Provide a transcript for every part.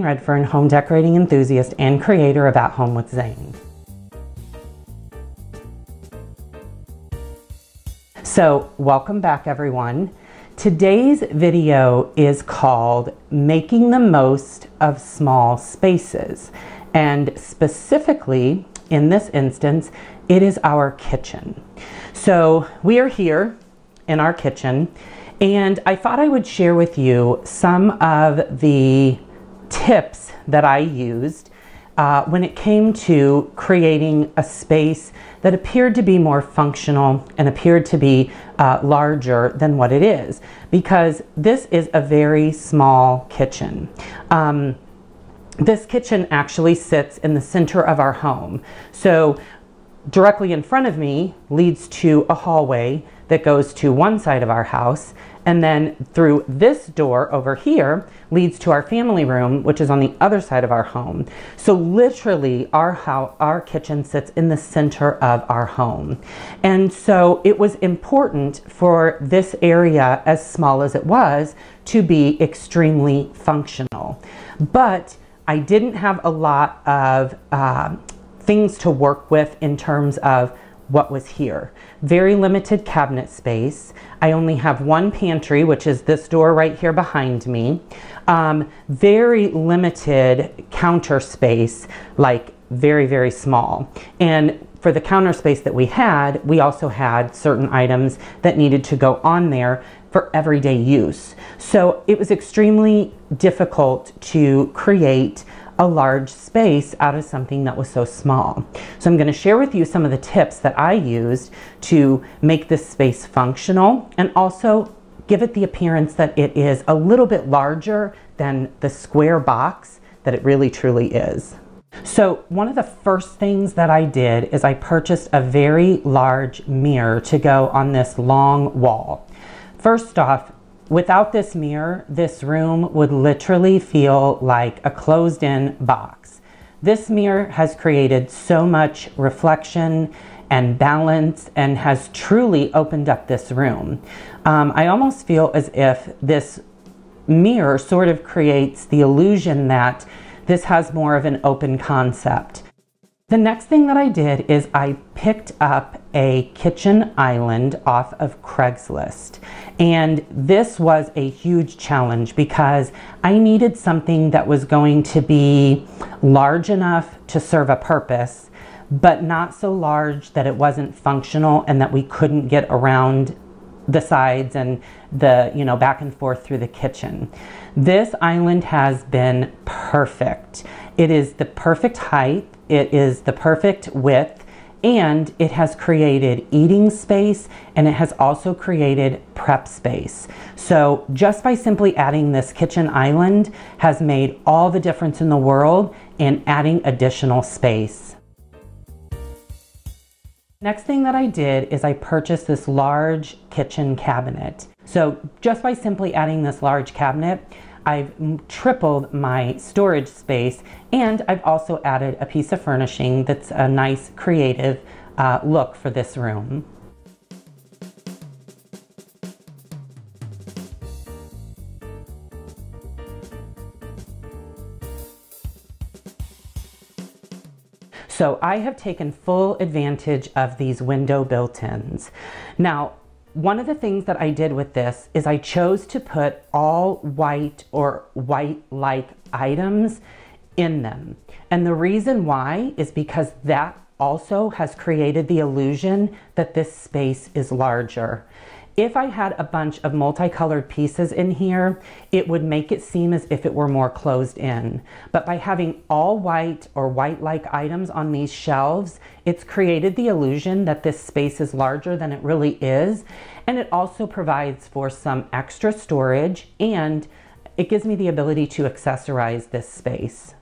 Redfern, home decorating enthusiast and creator of At Home with Zane. So, welcome back everyone. Today's video is called Making the Most of Small Spaces, and specifically in this instance it is our kitchen. So we are here in our kitchen, and I thought I would share with you some of the tips that I used when it came to creating a space that appeared to be more functional and appeared to be larger than what it is, because this is a very small kitchen. This kitchen actually sits in the center of our home. So directly in front of me leads to a hallway that goes to one side of our house, and then through this door over here leads to our family room, which is on the other side of our home. So literally our kitchen sits in the center of our home. And so it was important for this area, as small as it was, to be extremely functional. But I didn't have a lot of things to work with in terms of what was here. Very limited cabinet space. I only have one pantry, which is this door right here behind me. Very limited counter space, like very, very small. And for the counter space that we also had certain items that needed to go on there for everyday use. So it was extremely difficult to create a large space out of something that was so small. So I'm going to share with you some of the tips that I used to make this space functional and also give it the appearance that it is a little bit larger than the square box that it really truly is. So one of the first things that I did is I purchased a very large mirror to go on this long wall. First off, without this mirror, this room would literally feel like a closed-in box. This mirror has created so much reflection and balance and has truly opened up this room. I almost feel as if this mirror sort of creates the illusion that this has more of an open concept. The next thing that I did is I picked up a kitchen island off of Craigslist. And this was a huge challenge because I needed something that was going to be large enough to serve a purpose, but not so large that it wasn't functional and that we couldn't get around the sides and the, back and forth through the kitchen. This island has been perfect. It is the perfect height. It is the perfect width, and it has created eating space, and it has also created prep space. So just by simply adding this kitchen island has made all the difference in the world in adding additional space. Next thing that I did is I purchased this large kitchen cabinet. So just by simply adding this large cabinet, I've tripled my storage space, and I've also added a piece of furnishing that's a nice creative look for this room. So I have taken full advantage of these window built-ins. Now, one of the things that I did with this is I chose to put all white or white-like items in them. And the reason why is because that also has created the illusion that this space is larger. If I had a bunch of multicolored pieces in here, it would make it seem as if it were more closed in. But by having all white or white-like items on these shelves, it's created the illusion that this space is larger than it really is. And it also provides for some extra storage, and it gives me the ability to accessorize this space.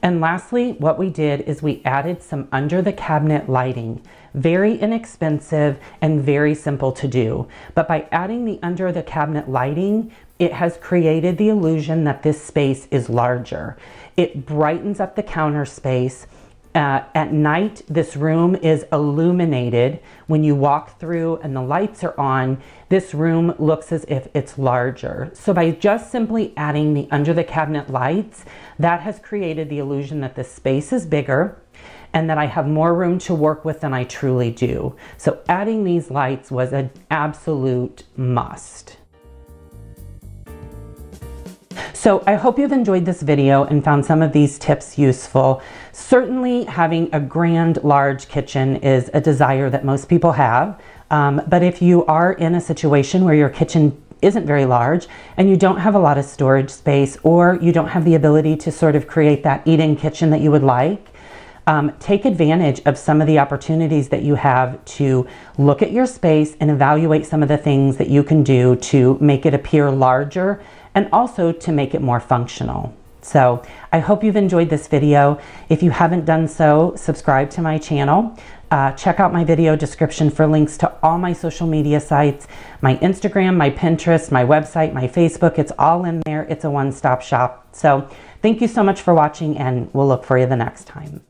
And lastly, what we did is we added some under the cabinet lighting. Very inexpensive and very simple to do. But by adding the under the cabinet lighting, it has created the illusion that this space is larger. It brightens up the counter space. At night, this room is illuminated. When you walk through and the lights are on, this room looks as if it's larger. So by just simply adding the under the cabinet lights, that has created the illusion that this space is bigger and that I have more room to work with than I truly do. So adding these lights was an absolute must. So I hope you've enjoyed this video and found some of these tips useful. Certainly having a grand, large kitchen is a desire that most people have. But if you are in a situation where your kitchen isn't very large and you don't have a lot of storage space, or you don't have the ability to sort of create that eat-in kitchen that you would like, take advantage of some of the opportunities that you have to look at your space and evaluate some of the things that you can do to make it appear larger and also to make it more functional. So I hope you've enjoyed this video. If you haven't done so, subscribe to my channel. Check out my video description for links to all my social media sites, my Instagram, my Pinterest, my website, my Facebook. It's all in there. It's a one-stop shop. So thank you so much for watching, and we'll look for you the next time.